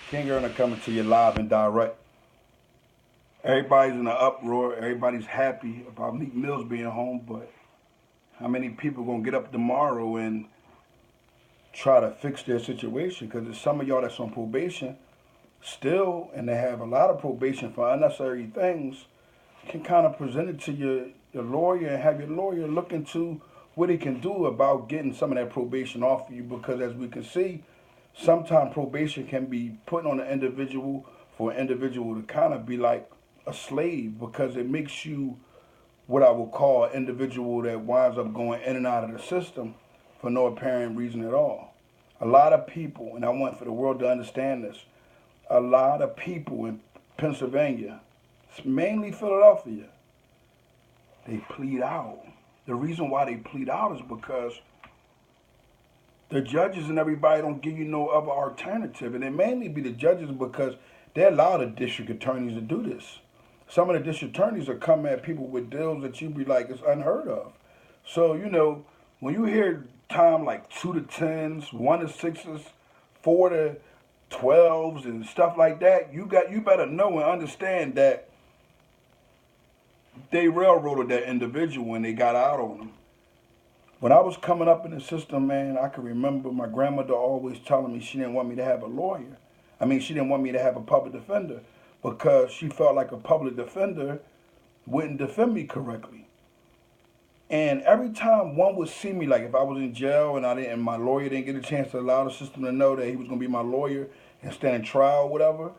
Kingearner coming to you live and direct. Everybody's in an uproar. Everybody's happy about Meek Mill's being home, but how many people gonna get up tomorrow and try to fix their situation? Because there's some of y'all that's on probation still, and they have a lot of probation for unnecessary things. Can kind of present it to your lawyer and have your lawyer look into what he can do about getting some of that probation off of you. Because as we can see, sometimes probation can be put on an individual for an individual to kind of be like a slave, because it makes you what I would call an individual that winds up going in and out of the system for no apparent reason at all. A lot of people, and I want for the world to understand this, a lot of people in Pennsylvania, mainly Philadelphia, they plead out. The reason why they plead out is because the judges and everybody don't give you no other alternative. And it mainly be the judges because they allow the district attorneys to do this. Some of the district attorneys are coming at people with deals that you be like, it's unheard of. So, when you hear time like 2 to 10s, 1 to 6s, 4 to 12s and stuff like that, you better know and understand that they railroaded that individual when they got out on them. When I was coming up in the system, man, I can remember my grandmother always telling me she didn't want me to have a lawyer. She didn't want me to have a public defender because she felt like a public defender wouldn't defend me correctly. And every time one would see me, like if I was in jail and my lawyer didn't get a chance to allow the system to know that he was going to be my lawyer and stand trial or whatever,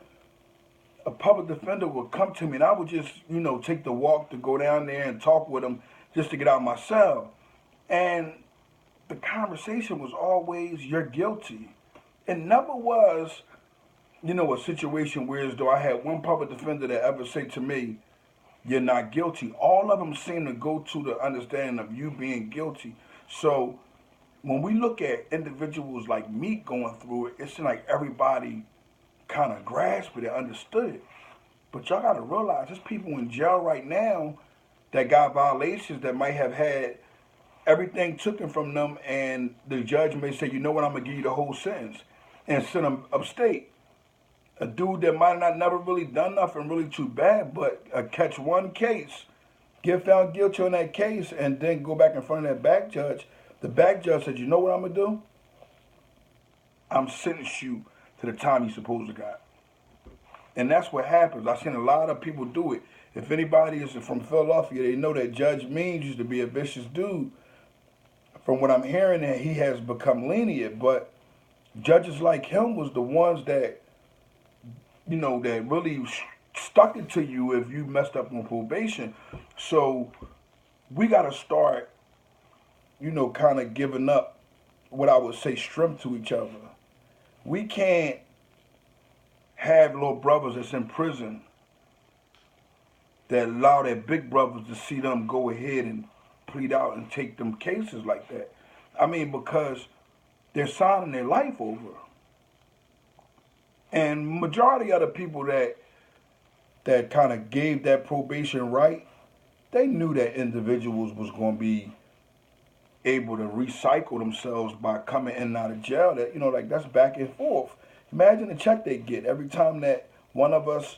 a public defender would come to me and I would just, take the walk to go down there and talk with him just to get out of my cell. And the conversation was always, you're guilty. It never was, a situation where as though I had one public defender that ever said to me, you're not guilty. All of them seem to go to the understanding of you being guilty. So when we look at individuals like Meek going through it, it seems like everybody kind of grasped it and understood it. But y'all got to realize there's people in jail right now that got violations that might have had everything taken from them, and the judge may say, you know what, I'm going to give you the whole sentence and send them upstate. A dude that might not never really done nothing really too bad, but catch one case, get found guilty on that case, and then go back in front of that back judge. The back judge said, you know what I'm going to do? I'm sentence you to the time you're supposed to got. And that's what happens. I've seen a lot of people do it. If anybody is from Philadelphia, they know that Judge Means used to be a vicious dude. From what I'm hearing, that he has become lenient, but judges like him was the ones that, that really stuck it to you if you messed up on probation. So we got to start, kind of giving up what I would say strength to each other. We can't have little brothers that's in prison that allow their big brothers to see them go ahead and plead out and take them cases like that. Because they're signing their life over. And majority of the people that kind of gave that probation right, they knew that individuals was going to be able to recycle themselves by coming in and out of jail. That, that's back and forth. Imagine the check they get every time that one of us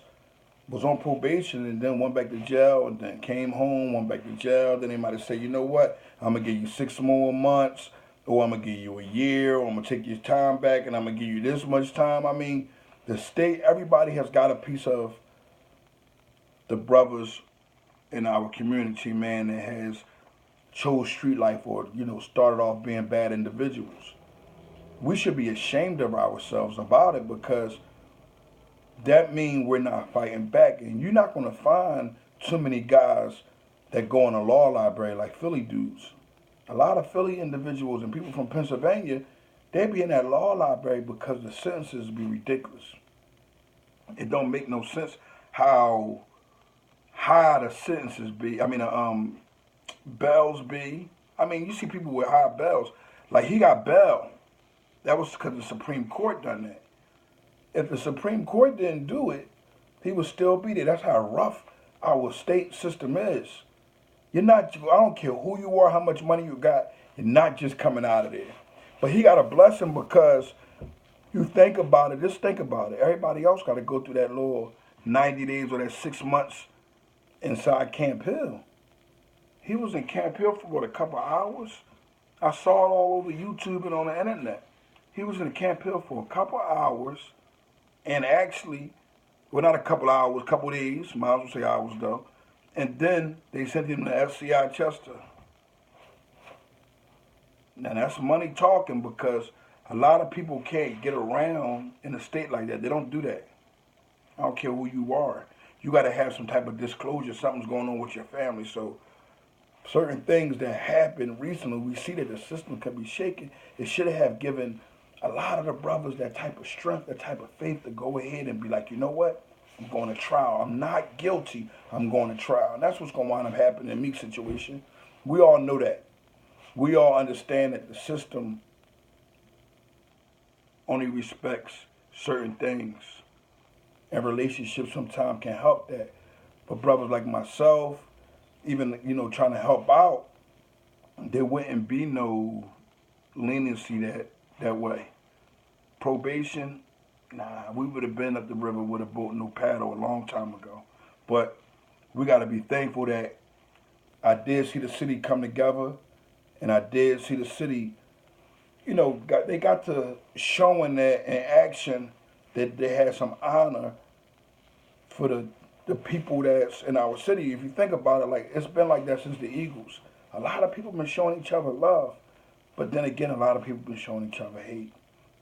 was on probation and then went back to jail and then came home, went back to jail. Then they might have said, you know what, I'm going to give you 6 more months, or I'm going to give you a year, or I'm going to take your time back and I'm going to give you this much time. The state, everybody has got a piece of the brothers in our community, man, that has chose street life or, started off being bad individuals. We should be ashamed of ourselves about it, because that means we're not fighting back. And you're not going to find too many guys that go in a law library like Philly dudes. A lot of Philly individuals and people from Pennsylvania, they be in that law library because the sentences be ridiculous. It don't make no sense how high the sentences be. Bells be. You see people with high bells. Like, he got bail. That was because the Supreme Court done that. If the Supreme Court didn't do it, he would still be there. That's how rough our state system is. I don't care who you are, how much money you got, you're not just coming out of there. But he got a blessing because You think about it, just think about it. Everybody else got to go through that little 90 days or that 6 months inside Camp Hill. He was in Camp Hill for what, a couple hours? I saw it all over YouTube and on the internet. He was in Camp Hill for a couple hours, and actually, well, not a couple hours, couple days, might as well say hours though. And then they sent him to FCI Chester. Now that's money talking, because a lot of people can't get around in a state like that. They don't do that. I don't care who you are. You got to have some type of disclosure. Something's going on with your family. So certain things that happened recently, we see that the system can be shaken. It should have given a lot of the brothers that type of strength, that type of faith to go ahead and be like, you know what? I'm going to trial. I'm not guilty. I'm going to trial. And that's what's going to wind up happening in Meek's situation. We all know that. We all understand that the system only respects certain things, and relationships sometimes can help that. But brothers like myself, even trying to help out, there wouldn't be no leniency that way. Probation, nah, we would have been up the river with a boat, no paddle, a long time ago. But we got to be thankful that I did see the city come together, and I did see the city, they got to showing that in action that they had some honor for the people that's in our city. If you think about it, like, it's been like that since the Eagles. A lot of people been showing each other love, but then again, a lot of people been showing each other hate.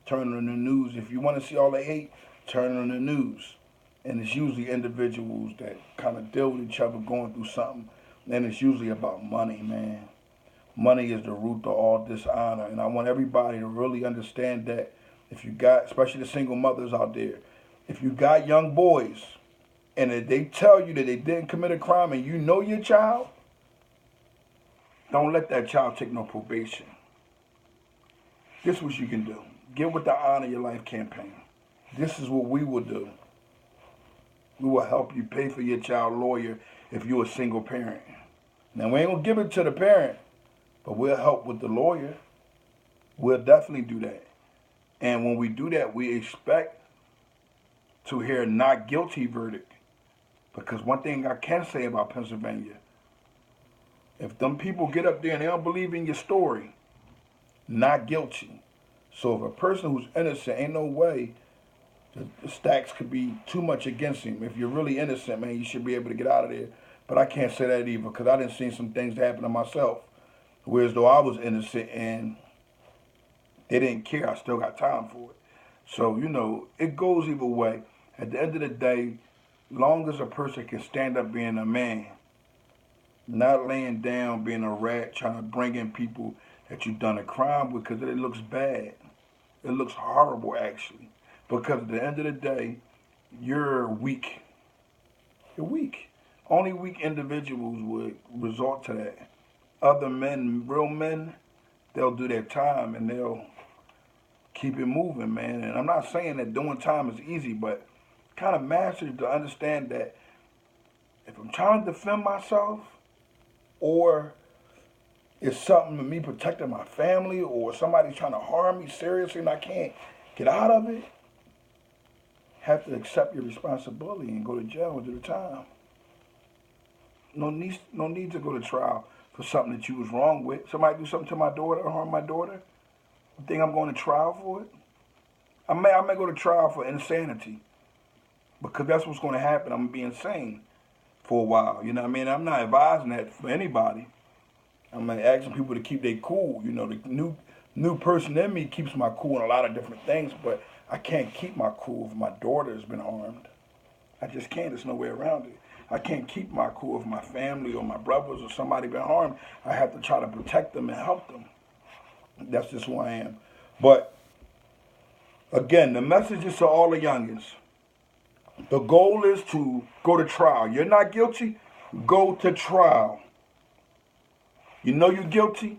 Turn on the news. If you want to see all the hate, turn on the news. And it's usually individuals that kind of deal with each other going through something. And it's usually about money, man. Money is the root of all dishonor. And I want everybody to really understand that. If you got, especially the single mothers out there, if you got young boys and if they tell you that they didn't commit a crime and you know your child, don't let that child take no probation. This is what you can do. Get with the Honor Your Life campaign. This is what we will do. We will help you pay for your child lawyer if you're a single parent. Now, we ain't going to give it to the parent, but we'll help with the lawyer. We'll definitely do that. And when we do that, we expect to hear a not guilty verdict. Because one thing I can say about Pennsylvania, if them people get up there and they don't believe in your story, not guilty. So if a person who's innocent, ain't no way the stacks could be too much against him. If you're really innocent, man, you should be able to get out of there. But I can't say that either, because I done seen some things happen to myself. Whereas though I was innocent and they didn't care, I still got time for it. So, it goes either way. At the end of the day, long as a person can stand up being a man, not laying down being a rat, trying to bring in people that you've done a crime with, because it looks bad. It looks horrible, actually. Because at the end of the day, you're weak. You're weak. Only weak individuals would resort to that. Other men, real men, they'll do their time and they'll keep it moving, man. And I'm not saying that doing time is easy, but kind of mastered to understand that if I'm trying to defend myself, or it's something to me protecting my family, or somebody's trying to harm me seriously and I can't get out of it, have to accept your responsibility and go to jail and do the time. No need to go to trial for something that you was wrong with. Somebody do something to my daughter or harm my daughter, you think I'm going to trial for it? I may go to trial for insanity, because that's what's going to happen. I'm going to be insane for a while. You know what I mean? I'm not advising that for anybody. I'm asking people to keep their cool. The new person in me keeps my cool in a lot of different things, but I can't keep my cool if my daughter has been harmed. I just can't. There's no way around it. I can't keep my cool if my family or my brothers or somebody been harmed. I have to try to protect them and help them. That's just who I am. But again, the message is to all the youngins. The goal is to go to trial. You're not guilty, go to trial. You know you're guilty,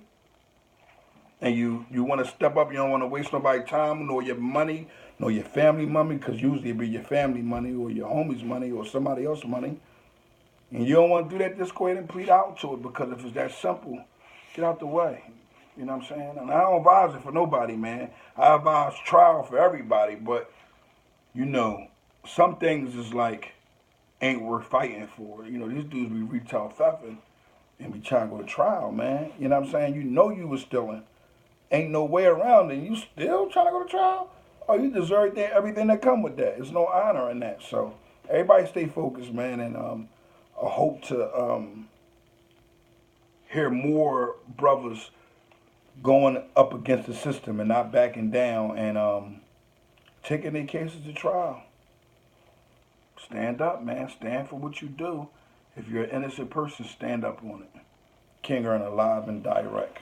and you want to step up. You don't want to waste nobody's time, nor your money, nor your family money, because usually it be your family money or your homie's money or somebody else's money. And you don't want to do that, just go ahead and plead out to it, because if it's that simple, get out the way. You know what I'm saying? And I don't advise it for nobody, man. I advise trial for everybody, but you know, some things is like ain't worth fighting for. You know, these dudes be retail thefting and be trying to go to trial, man. You know what I'm saying? You know you was stealing. Ain't no way around it. You still trying to go to trial? Oh, you deserve everything that come with that. There's no honor in that. So everybody stay focused, man, and I hope to hear more brothers going up against the system and not backing down and taking their cases to trial. Stand up, man. Stand for what you do. If you're an innocent person, stand up on it. Kingearner live and direct.